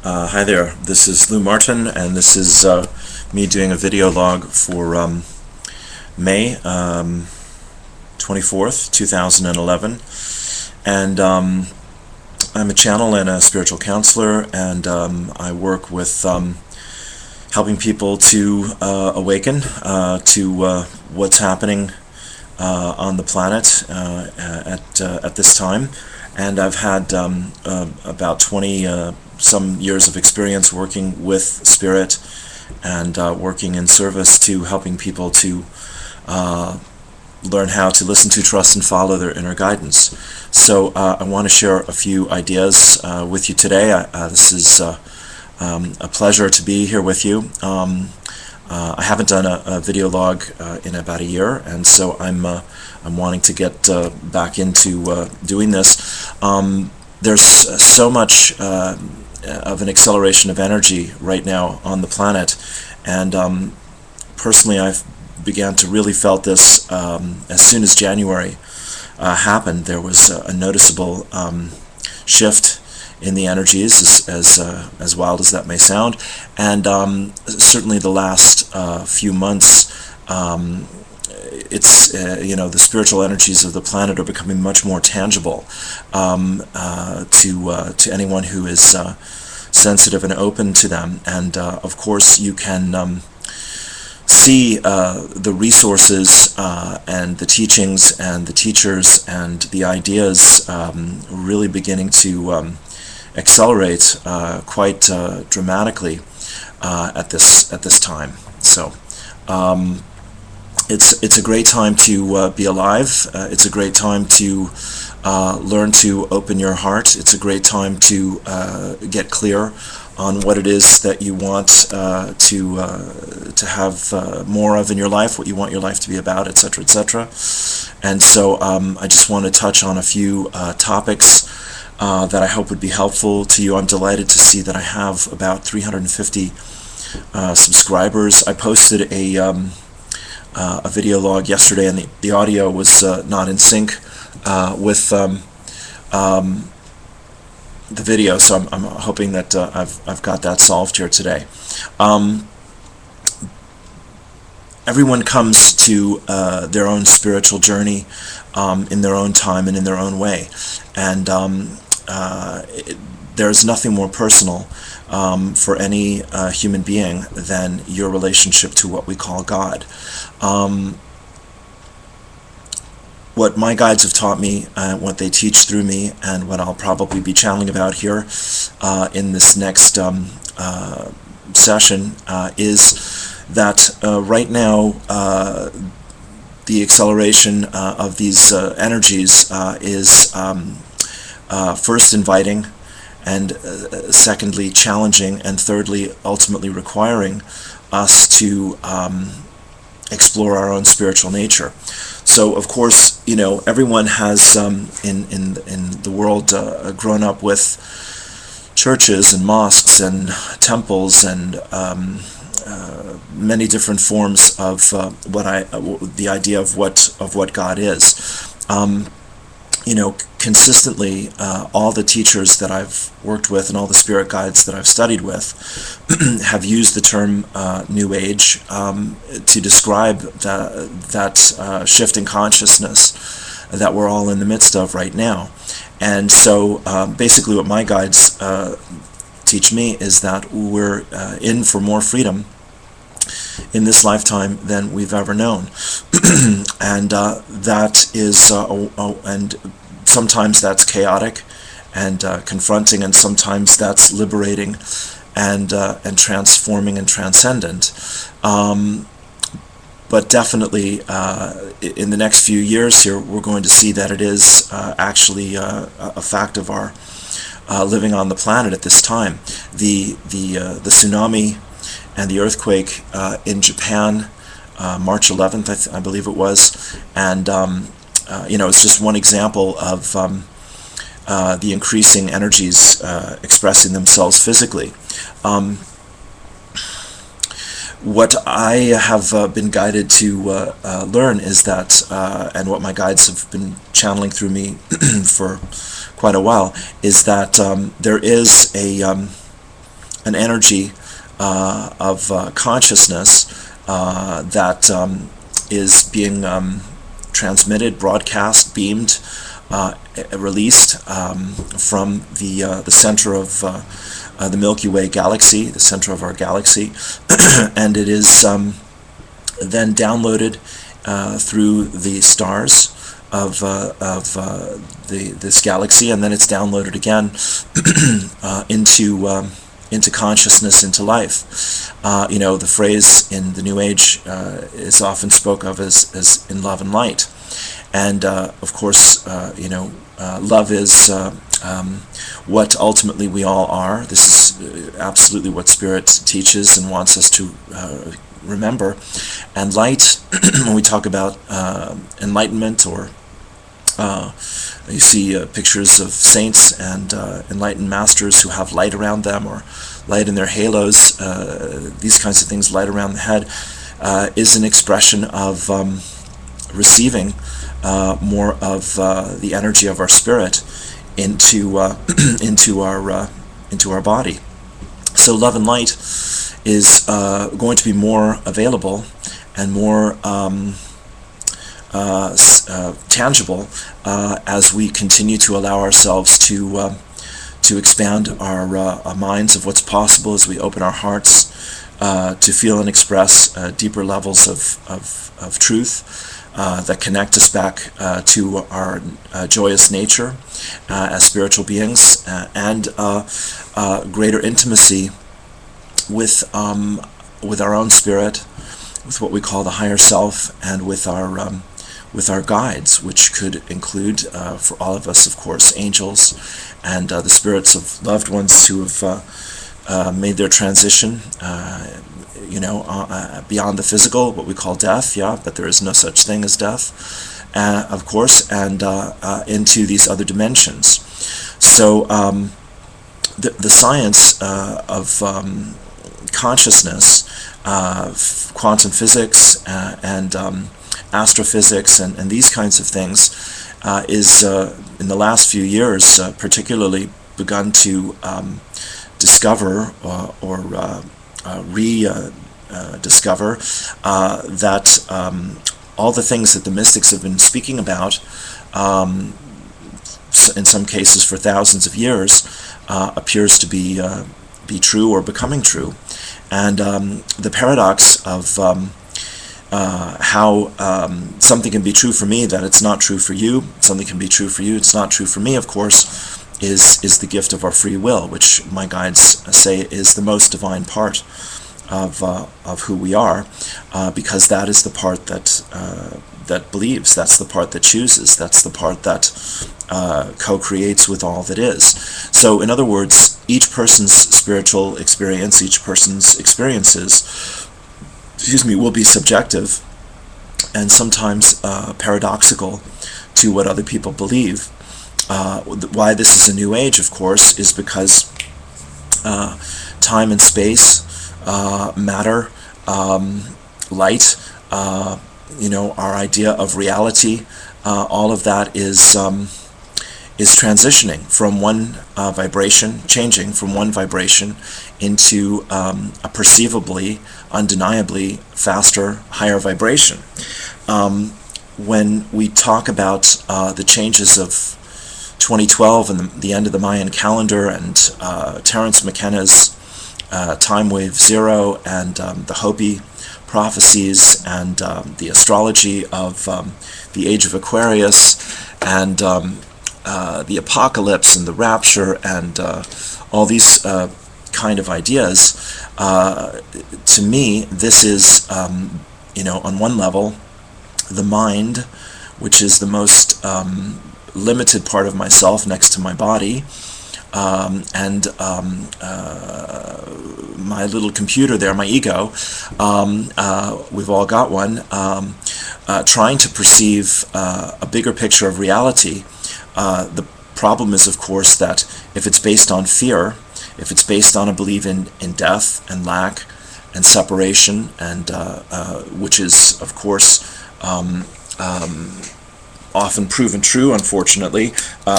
Hi there, this is Lou Martin, and this is me doing a video log for May 24th, 2011. And I'm a channel and a spiritual counselor, and I work with helping people to awaken to what's happening on the planet at this time. And I've had about 20 some years of experience working with spirit and working in service to helping people to learn how to listen to, trust, and follow their inner guidance. So I want to share a few ideas with you today. This is a pleasure to be here with you. I haven't done a video log in about a year, and so I'm wanting to get back into doing this. There's so much of an acceleration of energy right now on the planet, and personally I've began to really felt this as soon as January happened. There was a noticeable shift in the energies, as wild as that may sound, and certainly the last few months, it's the spiritual energies of the planet are becoming much more tangible to anyone who is sensitive and open to them. And of course, you can see the resources and the teachings and the teachers and the ideas really beginning to accelerate quite dramatically at this time. So it's a great time to be alive. It's a great time to learn to open your heart. It's a great time to get clear on what it is that you want to have more of in your life, what you want your life to be about, etc., etc. And so I just want to touch on a few topics that I hope would be helpful to you. I'm delighted to see that I have about 350 subscribers. I posted a video log yesterday, and the audio was not in sync with the video, so I'm hoping that I've got that solved here today. Everyone comes to their own spiritual journey in their own time and in their own way, and there's nothing more personal for any human being than your relationship to what we call God. What my guides have taught me, what they teach through me, and what I'll probably be channeling about here in this next session is that right now the acceleration of these energies is first inviting, and secondly challenging, and thirdly ultimately requiring us to explore our own spiritual nature. So of course, everyone has in the world grown up with churches and mosques and temples and many different forms of the idea of what God is. Consistently, all the teachers that I've worked with and all the spirit guides that I've studied with have used the term New Age to describe that shift in consciousness that we're all in the midst of right now. And so basically what my guides teach me is that we're in for more freedom in this lifetime than we've ever known. And that is and sometimes that's chaotic and confronting, and sometimes that's liberating and transforming and transcendent. But definitely in the next few years here, we're going to see that it is actually a fact of our living on the planet at this time. The tsunami and the earthquake in Japan, March 11th, I believe it was, and it's just one example of the increasing energies expressing themselves physically. What I have been guided to learn is that, and what my guides have been channeling through me for quite a while, is that there is an energy of consciousness that is being transmitted, broadcast, beamed, released from the center of the Milky Way galaxy, the center of our galaxy, and it is then downloaded through the stars of this galaxy, and then it's downloaded again into consciousness, into life. The phrase in the New Age is often spoke of as in love and light. And of course, love is what ultimately we all are. This is absolutely what Spirit teaches and wants us to remember. And light, when we talk about enlightenment, or you see pictures of saints and enlightened masters who have light around them, or light in their halos, these kinds of things, light around the head, is an expression of receiving more of the energy of our spirit into our body. So love and light is going to be more available and more tangible as we continue to allow ourselves to expand our minds of what's possible, as we open our hearts to feel and express deeper levels of truth that connect us back to our joyous nature as spiritual beings, and greater intimacy with our own spirit, with what we call the higher self, and with our guides, which could include, for all of us, of course, angels and the spirits of loved ones who have made their transition, beyond the physical, what we call death, but there is no such thing as death, of course, and into these other dimensions. So the science of consciousness, quantum physics, and astrophysics, and these kinds of things, is in the last few years particularly begun to discover or rediscover that all the things that the mystics have been speaking about, in some cases for thousands of years, appears to be true or becoming true. And the paradox of how something can be true for me, that it's not true for you, something can be true for you, it's not true for me, of course, is the gift of our free will, which my guides say is the most divine part of who we are, because that is the part that believes, that's the part that chooses, that's the part that co-creates with all that is. So in other words, each person's spiritual experience, each person's experiences, will be subjective and sometimes paradoxical to what other people believe. Why this is a new age, of course, is because time and space, matter, light, our idea of reality, all of that is transitioning from one vibration, changing from one vibration into a perceivably, undeniably faster, higher vibration. When we talk about the changes of 2012 and the end of the Mayan calendar, and Terence McKenna's Time Wave Zero, and the Hopi prophecies, and the astrology of the age of Aquarius, and the apocalypse and the rapture, and all these kind of ideas, to me, this is, on one level, the mind, which is the most limited part of myself next to my body, and my little computer there, my ego, we've all got one, trying to perceive a bigger picture of reality. The problem is, of course, that if it's based on fear, if it's based on a belief in death and lack and separation, and which is, of course, often proven true, unfortunately,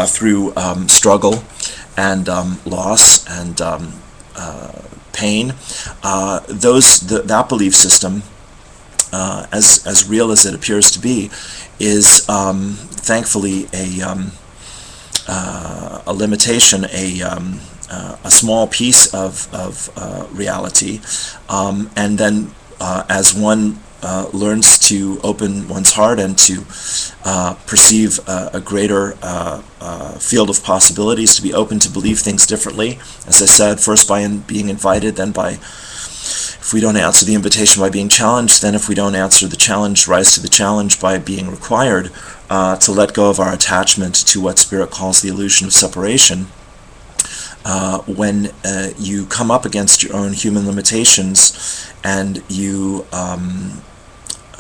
through struggle and loss and pain, that belief system, as real as it appears to be, is thankfully a limitation, a small piece of reality, and then as one learns to open one's heart and to perceive a greater field of possibilities, to be open to believe things differently, as I said, first by being invited, then by, if we don't answer the invitation, by being challenged, then if we don't answer the challenge, rise to the challenge by being required to let go of our attachment to what Spirit calls the illusion of separation. When you come up against your own human limitations and you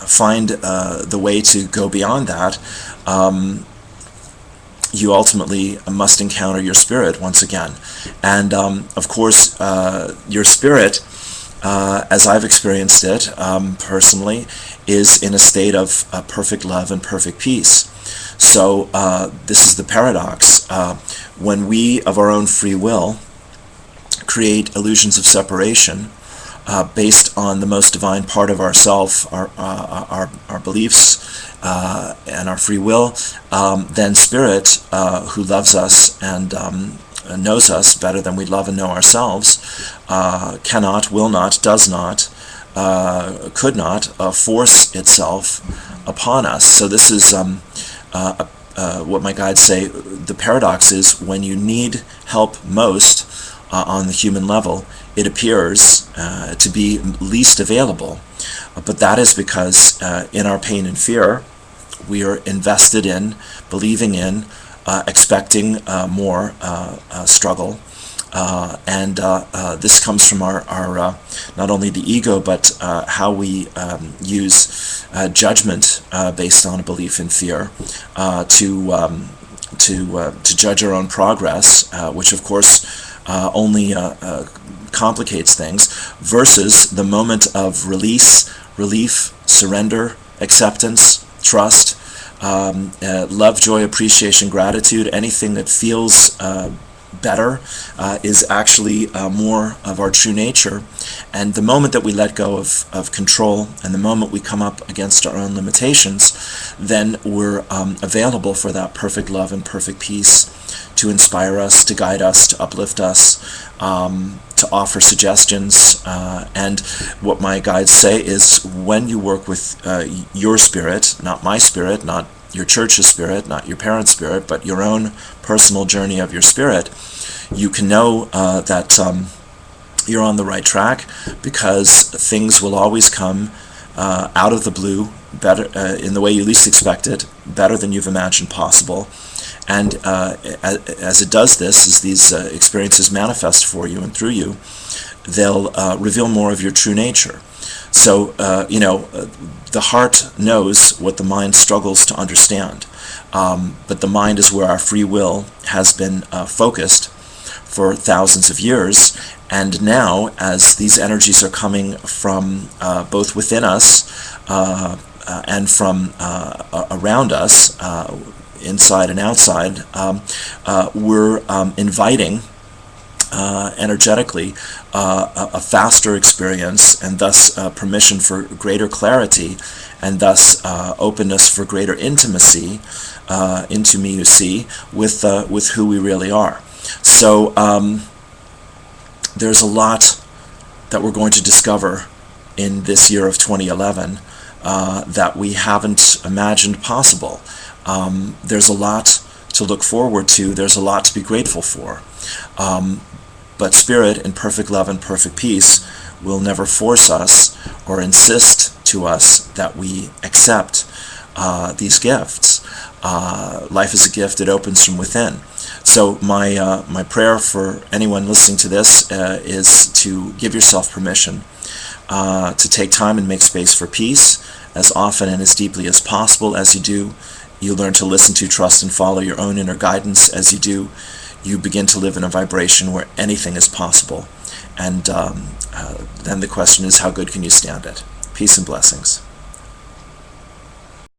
find the way to go beyond that, you ultimately must encounter your spirit once again. And of course, your spirit, as I've experienced it personally, is in a state of perfect love and perfect peace. So this is the paradox. When we, of our own free will, create illusions of separation based on the most divine part of ourself, our beliefs, and our free will, then Spirit, who loves us and knows us better than we love and know ourselves, cannot, will not, does not, could not force itself upon us. So this is what my guides say. The paradox is, when you need help most on the human level, it appears to be least available. But that is because in our pain and fear, we are invested in, believing in, expecting more struggle. And this comes from our not only the ego, but how we use judgment based on a belief in fear to judge our own progress, which of course only complicates things, versus the moment of release, relief, surrender, acceptance, trust, love, joy, appreciation, gratitude. Anything that feels better is actually more of our true nature. And the moment that we let go of control, and the moment we come up against our own limitations, then we're available for that perfect love and perfect peace to inspire us, to guide us, to uplift us, to offer suggestions. And what my guides say is, when you work with your spirit, not my spirit, not your church's spirit, not your parents' spirit, but your own personal journey of your spirit, you can know that you're on the right track, because things will always come out of the blue, better in the way you least expect it, better than you've imagined possible. And as it does this, as these experiences manifest for you and through you, they'll reveal more of your true nature. So, the heart knows what the mind struggles to understand. But the mind is where our free will has been focused for thousands of years. And now, as these energies are coming from both within us and from around us, inside and outside, we're inviting energetically a faster experience, and thus permission for greater clarity, and thus openness for greater intimacy, into me you see, with who we really are. So there's a lot that we're going to discover in this year of 2011 that we haven't imagined possible. There's a lot to look forward to. There's a lot to be grateful for. But Spirit, in perfect love and perfect peace, will never force us or insist to us that we accept these gifts. Life is a gift. It opens from within. So my prayer for anyone listening to this is to give yourself permission to take time and make space for peace as often and as deeply as possible. As you do, you learn to listen to, trust, and follow your own inner guidance. As you do, you begin to live in a vibration where anything is possible. And then the question is, how good can you stand it? Peace and blessings.